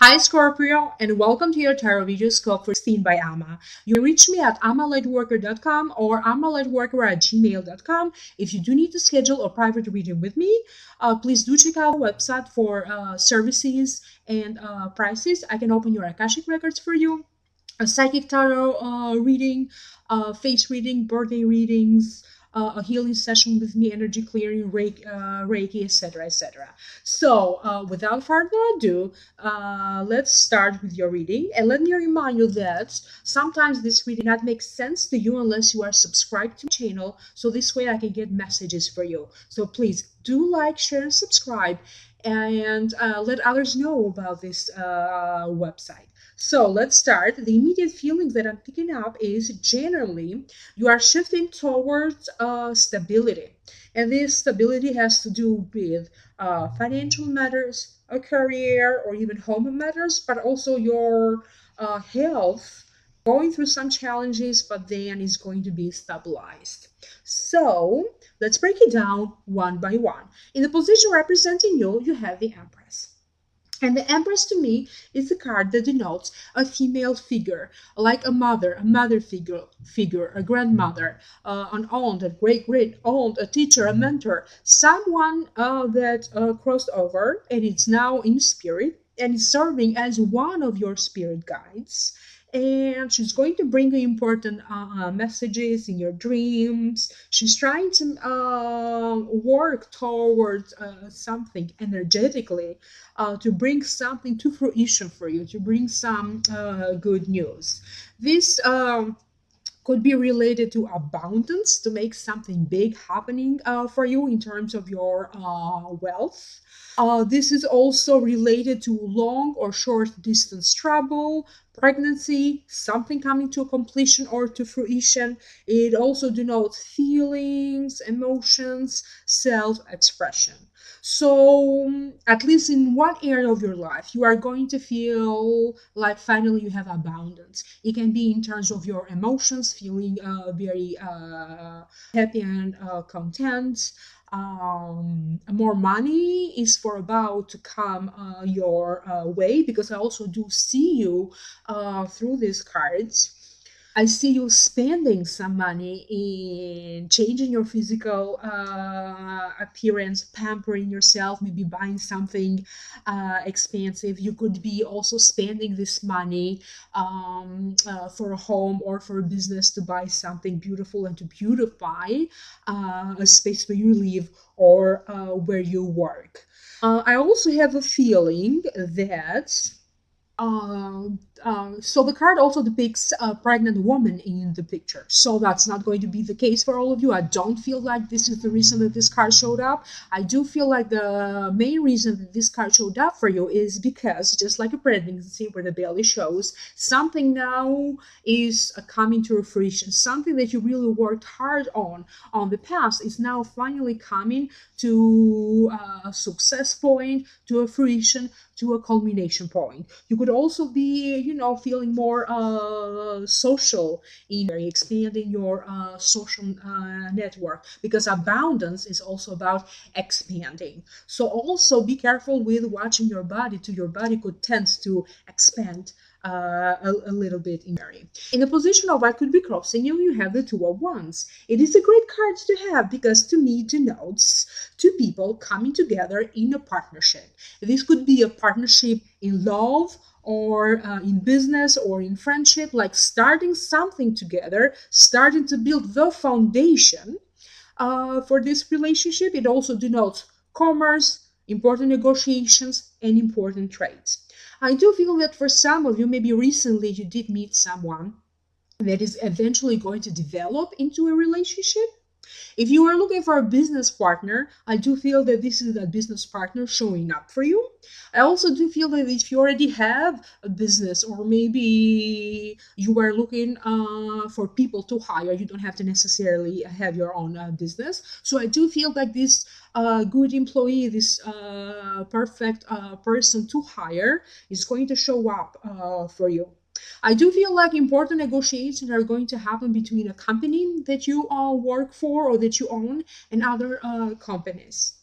Hi Scorpio, and welcome to your tarot video scope for 16 by Amma. You can reach me at ammalightworker.com or ammalightworker@gmail.com. If you do need to schedule a private reading with me, please do check out the website for services and prices. I can open your Akashic records for you, a psychic tarot reading, face reading, birthday readings, a healing session with me, energy clearing, Reiki, etc., etc. So, without further ado, let's start with your reading. And let me remind you that sometimes this reading not make sense to you unless you are subscribed to my channel. So this way I can get messages for you. So please do like, share, and subscribe, and let others know about this website. So let's start. The immediate feelings that I'm picking up is generally you are shifting towards stability. And this stability has to do with financial matters, a career, or even home matters, but also your health. Going through some challenges, but then it's going to be stabilized. So let's break it down one by one. In the position representing you, you have the Empress. And the Empress to me is a card that denotes a female figure, like a mother figure, a grandmother, an aunt, a great aunt, a teacher, a mentor, someone that crossed over and it's now in spirit and is serving as one of your spirit guides. And she's going to bring you important messages in your dreams. She's trying to work towards something energetically, to bring something to fruition for you, to bring some good news. This could be related to abundance, to make something big happening for you in terms of your wealth. This is also related to long or short distance travel, pregnancy, something coming to a completion or to fruition. It also denotes feelings, emotions, self expression. So, at least in one area of your life, you are going to feel like finally you have abundance. It can be in terms of your emotions, feeling very happy and content. More money is for about to come your way, because I also do see you through these cards. I see you spending some money in changing your physical appearance, pampering yourself, maybe buying something expensive. You could be also spending this money for a home or for a business, to buy something beautiful and to beautify a space where you live or where you work. I also have a feeling that so the card also depicts a pregnant woman in the picture. So that's not going to be the case for all of you. I don't feel like this is the reason that this card showed up. I do feel like the main reason that this card showed up for you is because, just like a pregnancy where the belly shows, something now is coming to fruition. Something that you really worked hard on the past is now finally coming to a success point, to a fruition, to a culmination point. You could also be, feeling more social, in expanding your social network, because abundance is also about expanding. So also be careful with watching your body. To your body could tend to expand a little bit in area. In the position of I could be crossing you, you have the Two of Wands. It is a great card to have because to me denotes two people coming together in a partnership. This could be a partnership in love, or in business, or in friendship, like starting something together, starting to build the foundation for this relationship. It also denotes commerce, important negotiations, and important trades. I do feel that for some of you, maybe recently you did meet someone that is eventually going to develop into a relationship. If you are looking for a business partner, I do feel that this is a business partner showing up for you. I also do feel that if you already have a business, or maybe you are looking for people to hire, you don't have to necessarily have your own business. So I do feel like this good employee, this perfect person to hire, is going to show up for you. I do feel like important negotiations are going to happen between a company that you work for or that you own and other companies.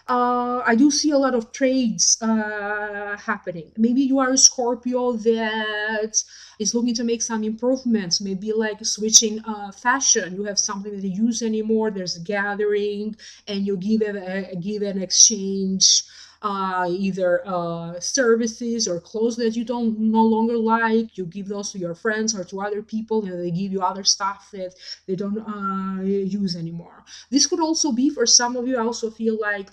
I do see a lot of trades happening. Maybe you are a Scorpio that is looking to make some improvements, maybe like switching fashion. You have something that you use anymore. There's a gathering, and you give an exchange. Either services or clothes that you don't no longer like, you give those to your friends or to other people, and they give you other stuff that they don't use anymore. This could also be for some of you. I also feel like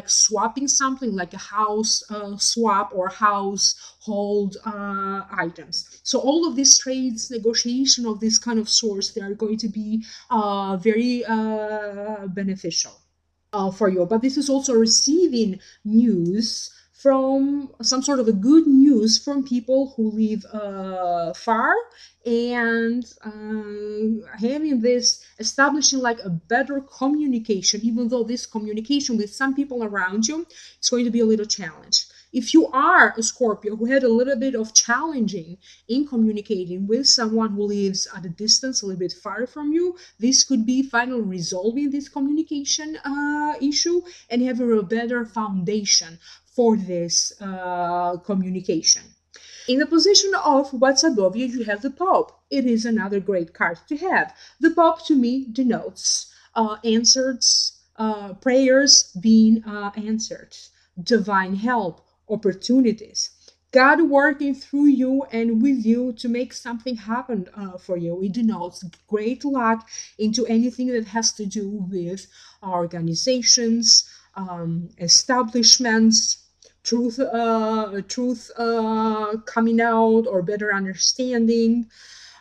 swapping something, like a house swap or household items. So all of these trades, negotiation of this kind of source, they are going to be very beneficial for you. But this is also receiving news from some sort of a good news from people who live far, and having this, establishing like a better communication, even though this communication with some people around you is going to be a little challenge. If you are a Scorpio who had a little bit of challenging in communicating with someone who lives at a distance, a little bit far from you, this could be finally resolving this communication issue and having a better foundation for this communication. In the position of what's above you, you have the Pope. It is another great card to have. The Pope to me denotes answered prayers being answered, divine help, opportunities, God working through you and with you to make something happen for you. It denotes great luck into anything that has to do with organizations, establishments, truth coming out or better understanding.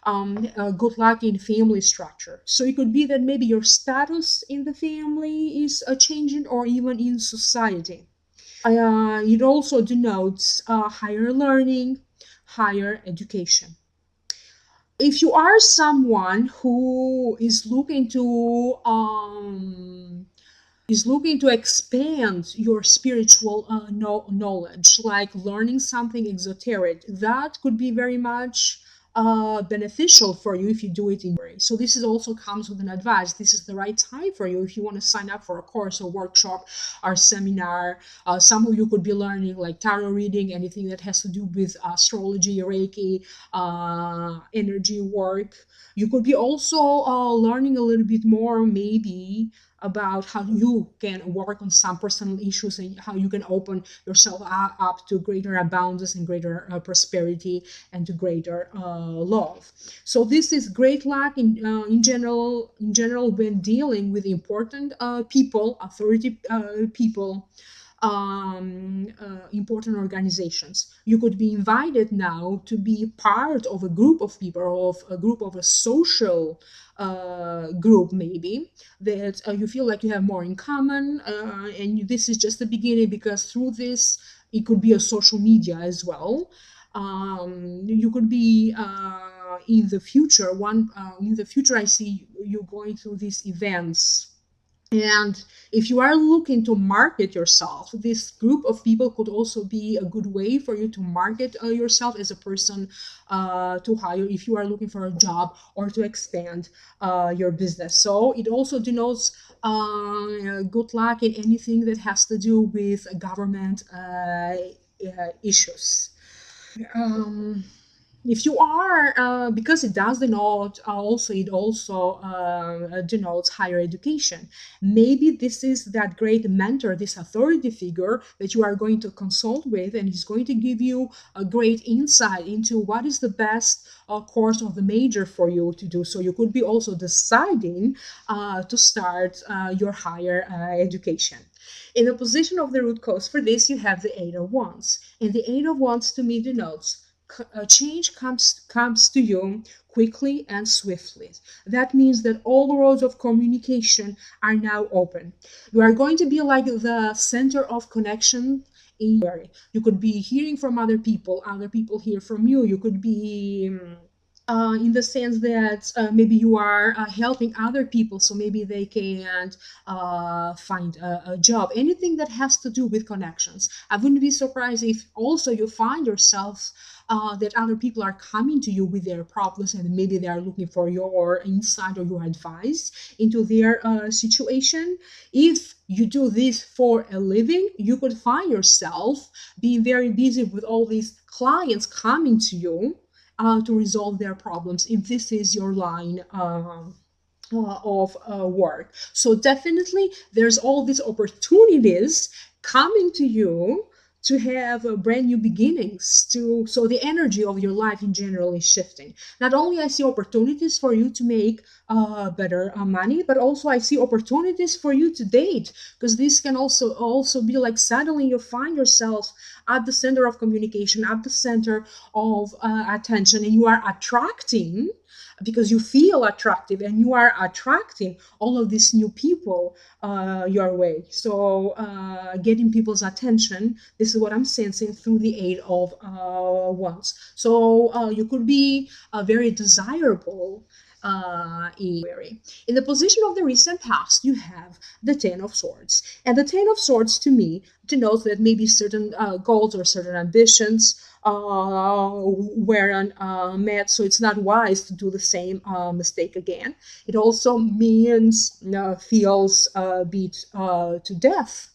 Good luck in family structure. So it could be that maybe your status in the family is changing, or even in society. It also denotes higher learning, higher education. If you are someone who is looking to expand your spiritual knowledge, like learning something exoteric, that could be very much beneficial for you if you do it in way. So this is also comes with an advice. This is the right time for you if you want to sign up for a course or workshop or seminar. Some of you could be learning like tarot reading, anything that has to do with astrology, Reiki, energy work. You could be also learning a little bit more, maybe about how you can work on some personal issues and how you can open yourself up to greater abundance and greater prosperity and to greater love. So this is great luck in general when dealing with important people, authority people, important organizations. You could be invited now to be part of a group of people, of a group of a social group, maybe that you feel like you have more in common, and this is just the beginning, because through this it could be a social media as well. You could be in the future. In the future, I see you going through these events. And if you are looking to market yourself, this group of people could also be a good way for you to market yourself as a person to hire if you are looking for a job or to expand your business. So it also denotes good luck in anything that has to do with government issues. Um, if you are because it does denote it also denotes higher education. Maybe this is that great mentor, this authority figure that you are going to consult with, and he's going to give you a great insight into what is the best course of the major for you to do. So you could be also deciding to start your higher education. In the position of the root cause for this, you have the Eight of Wands, and the Eight of Wands to me denotes change comes to you quickly and swiftly. That means that all the roads of communication are now open. You are going to be like the center of connection in your area. You could be hearing from other people hear from you. You could be in the sense that maybe you are helping other people, so maybe they can't find a job. Anything that has to do with connections. I wouldn't be surprised if also you find yourself that other people are coming to you with their problems, and maybe they are looking for your insight or your advice into their situation. If you do this for a living, you could find yourself being very busy with all these clients coming to you to resolve their problems if this is your line of work. So definitely there's all these opportunities coming to you to have brand new beginnings. So the energy of your life in general is shifting. Not only I see opportunities for you to make better money, but also I see opportunities for you to date, because this can also be like suddenly you find yourself at the center of communication, at the center of attention, and you are attracting, because you feel attractive and you are attracting all of these new people your way. So getting people's attention, this is what I'm sensing through the Eight of Wands. So you could be very desirable in the position of the recent past. You have the Ten of Swords, and the Ten of Swords to me denotes that maybe certain goals or certain ambitions weren't met, so it's not wise to do the same mistake again. It also means feels beat to death.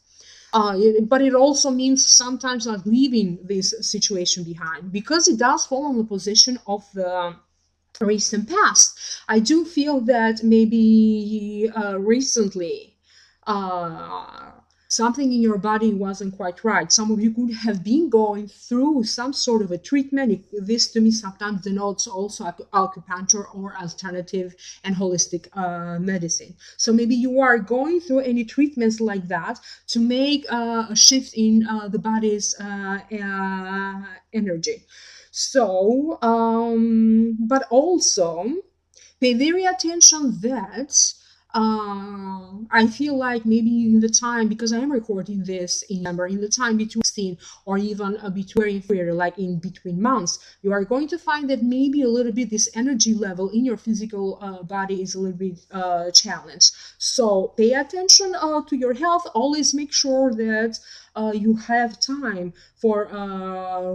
But it also means sometimes not leaving this situation behind, because it does fall on the position of the recent past. I do feel that maybe recently something in your body wasn't quite right. Some of you could have been going through some sort of a treatment. This to me sometimes denotes also acupuncture or alternative and holistic medicine. So maybe you are going through any treatments like that to make a shift in the body's energy. So, but also pay very attention that I feel like maybe in the time, because I am recording this in November, in the time between 16 or even between February, like in between months, you are going to find that maybe a little bit this energy level in your physical body is a little bit challenged. So pay attention to your health. Always make sure that you have time for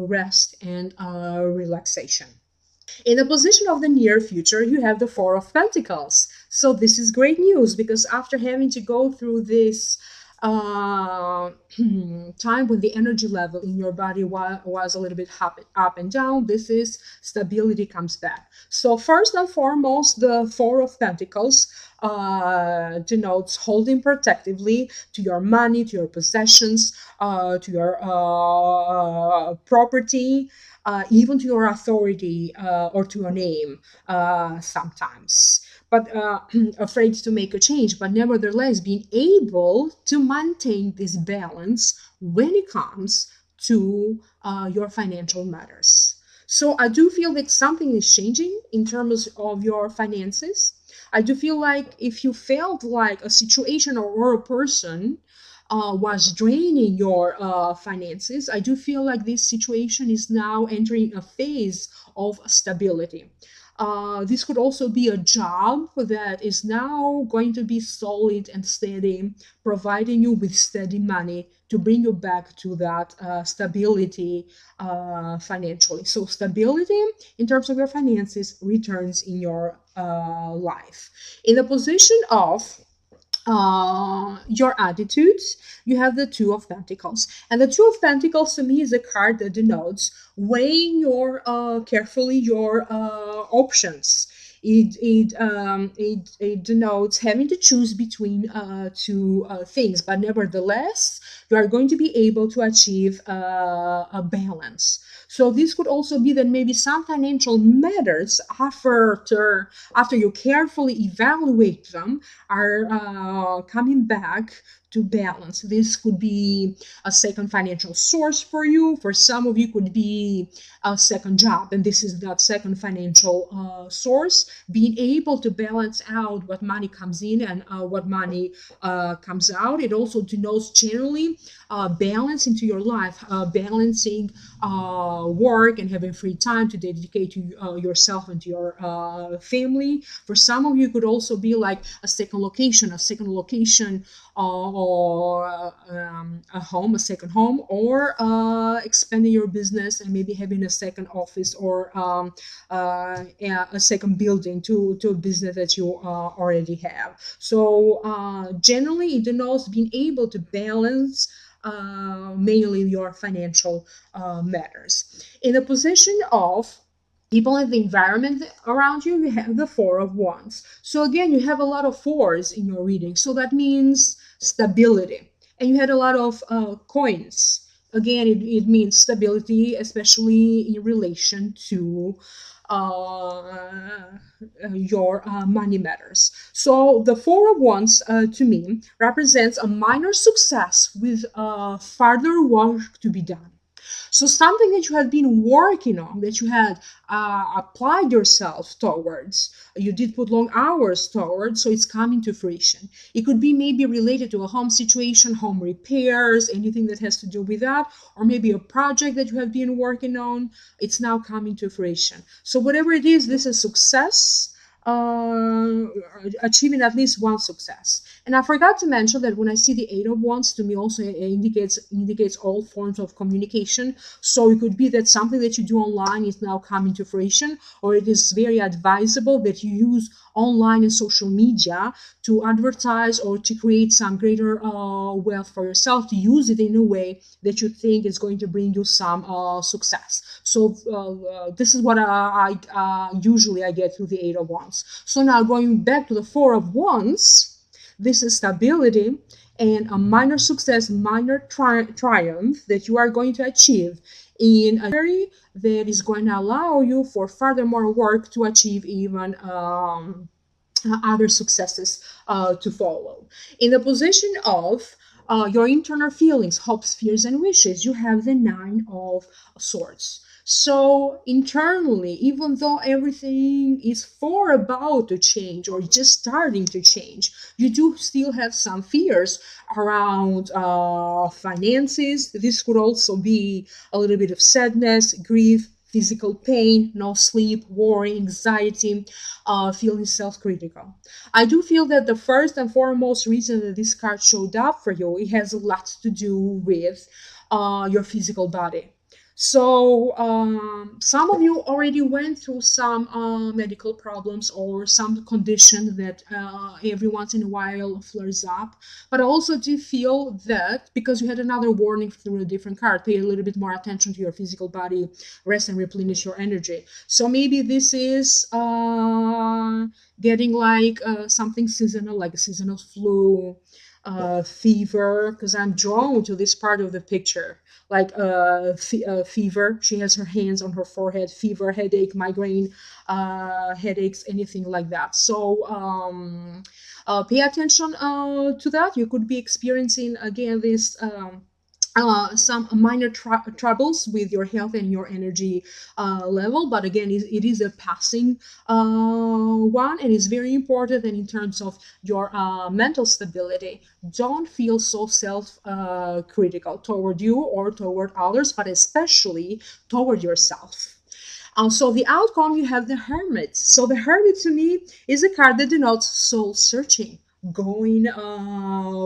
rest and relaxation. In the position of the near future, you have the Four of Pentacles. So this is great news, because after having to go through this time when the energy level in your body was a little bit up and down, this is stability comes back. So first and foremost, the Four of Pentacles denotes holding protectively to your money, to your possessions, to your property, even to your authority or to your name sometimes. But afraid to make a change, but nevertheless being able to maintain this balance when it comes to your financial matters. So I do feel that something is changing in terms of your finances. I do feel like if you felt like a situation or a person was draining your finances, I do feel like this situation is now entering a phase of stability. This could also be a job that is now going to be solid and steady, providing you with steady money to bring you back to that stability financially. So stability in terms of your finances returns in your life. In the position of your attitudes, you have the Two of Pentacles, and the Two of Pentacles to me is a card that denotes weighing your carefully your options. It denotes having to choose between two things, but nevertheless you are going to be able to achieve a balance. So this could also be that maybe some financial matters after you carefully evaluate them are coming back to balance. This could be a second financial source for you. For some of you, could be a second job, and this is that second financial source. Being able to balance out what money comes in and what money comes out. It also denotes generally really balance into your life, balancing work and having free time to dedicate to yourself and to your family. For some of you, it could also be like a second location, or a home, a second home, or expanding your business and maybe having a second office, or a second building to a business that you already have. So generally, it denotes being able to balance mainly your financial matters. In the position of people in the environment around you, you have the Four of Wands. So again, you have a lot of fours in your reading. So that means stability. And you had a lot of coins. Again, it means stability, especially in relation to your money matters. So the Four of Wands to me represents a minor success with further work to be done. So something that you had been working on, that you had applied yourself towards, you did put long hours towards, so it's coming to fruition. It could be maybe related to a home situation, home repairs, anything that has to do with that, or maybe a project that you have been working on, it's now coming to fruition. So whatever it is, this is success. Achieving at least one success. And I forgot to mention that when I see the Eight of Wands, to me also indicates all forms of communication. So it could be that something that you do online is now coming to fruition, or it is very advisable that you use online and social media to advertise or to create some greater wealth for yourself, to use it in a way that you think is going to bring you some success. So this is what I usually get through the Eight of Wands. So now going back to the Four of Wands, this is stability and a minor success, minor triumph that you are going to achieve in a area that is going to allow you for furthermore work to achieve even other successes to follow. In the position of your internal feelings, hopes, fears, and wishes, you have the Nine of Swords. So internally, even though everything is about to change or just starting to change, you do still have some fears around finances. This could also be a little bit of sadness, grief, physical pain, no sleep, worry, anxiety, feeling self-critical. I do feel that the first and foremost reason that this card showed up for you, it has a lot to do with your physical body. So some of you already went through some medical problems or some condition that every once in a while flares up. But I also do feel that because you had another warning through a different card, pay a little bit more attention to your physical body, rest and replenish your energy. So maybe this is getting like something seasonal, like a seasonal flu, fever, because I'm drawn to this part of the picture, like fever. She has her hands on her forehead, fever, headache, migraine, headaches, anything like that. So pay attention to that. You could be experiencing again this some minor troubles with your health and your energy level, but again, it is a passing one, and it's very important. And in terms of your mental stability, don't feel so self-critical toward you or toward others, but especially toward yourself. So the outcome, you have the Hermit. So the Hermit to me is a card that denotes soul searching, going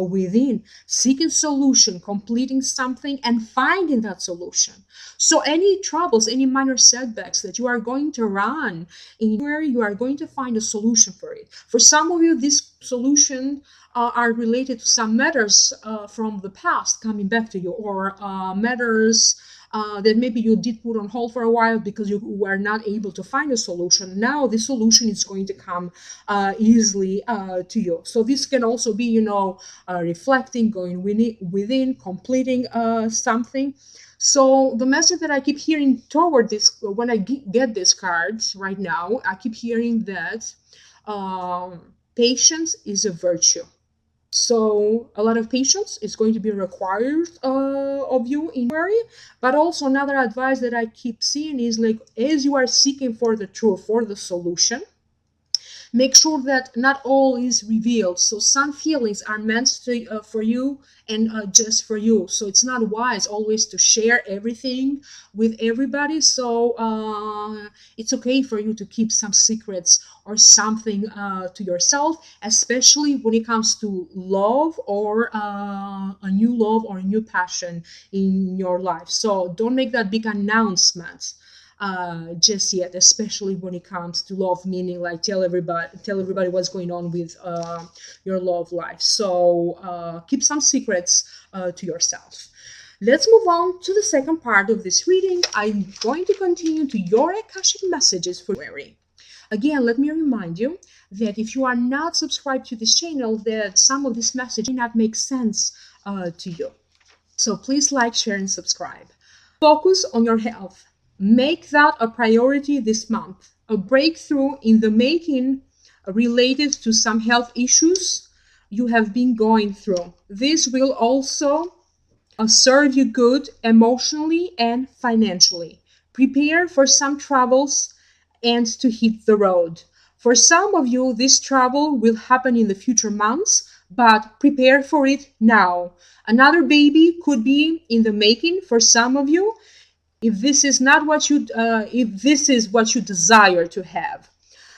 within, seeking solution, completing something and finding that solution. So any troubles, any minor setbacks that you are going to run in, where you are going to find a solution for it. For some of you, this solution are related to some matters from the past coming back to you, or matters that maybe you did put on hold for a while because you were not able to find a solution. Now the solution is going to come easily to you. So this can also be, reflecting, going within, completing something. So the message that I keep hearing toward this, when I get these cards right now, I keep hearing that patience is a virtue. So a lot of patience is going to be required of you in January. But also another advice that I keep seeing is, like, as you are seeking for the truth, for the solution, Make sure that not all is revealed. So some feelings are meant to, for you and just for you. So it's not wise always to share everything with everybody. So it's okay for you to keep some secrets or something to yourself, especially when it comes to love or a new love or a new passion in your life. So don't make that big announcement just yet, especially when it comes to love, meaning like tell everybody what's going on with your love life. So keep some secrets to yourself. Let's move on to the second part of this reading. I'm going to continue to your Akashic messages for February. Again, let me remind you that if you are not subscribed to this channel, that some of this message may not make sense to you. So please like, share, and subscribe. Focus on your health. Make that a priority this month. A breakthrough in the making related to some health issues you have been going through. This will also serve you good emotionally and financially. Prepare for some travels and to hit the road. For some of you, this travel will happen in the future months, but prepare for it now. Another baby could be in the making for some of you, if this is what you desire to have.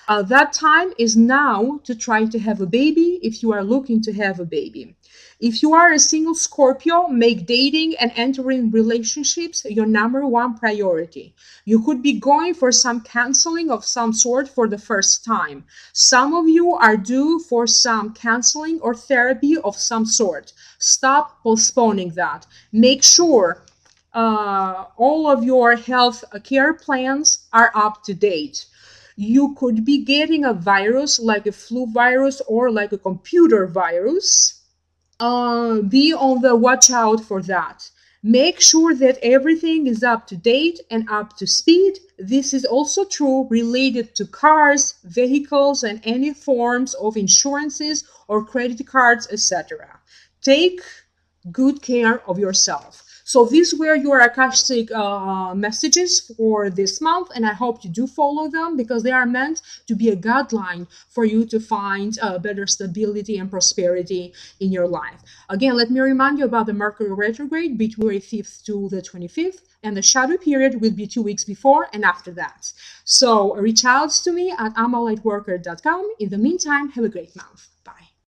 That time is now to try to have a baby if you are looking to have a baby. If you are a single Scorpio, make dating and entering relationships your number one priority. You could be going for some counseling of some sort for the first time. Some of you are due for some counseling or therapy of some sort. Stop postponing that. Make sure all of your health care plans are up to date. You could be getting a virus like a flu virus or like a computer virus. Be on the watch out for that. Make sure that everything is up to date and up to speed. This is also true related to cars, vehicles, and any forms of insurances or credit cards, etc. Take good care of yourself. So these were your Akashic messages for this month, and I hope you do follow them because they are meant to be a guideline for you to find better stability and prosperity in your life. Again, let me remind you about the Mercury retrograde between the 5th to the 25th, and the shadow period will be 2 weeks before and after that. So reach out to me at amalightworker.com. In the meantime, have a great month. Bye.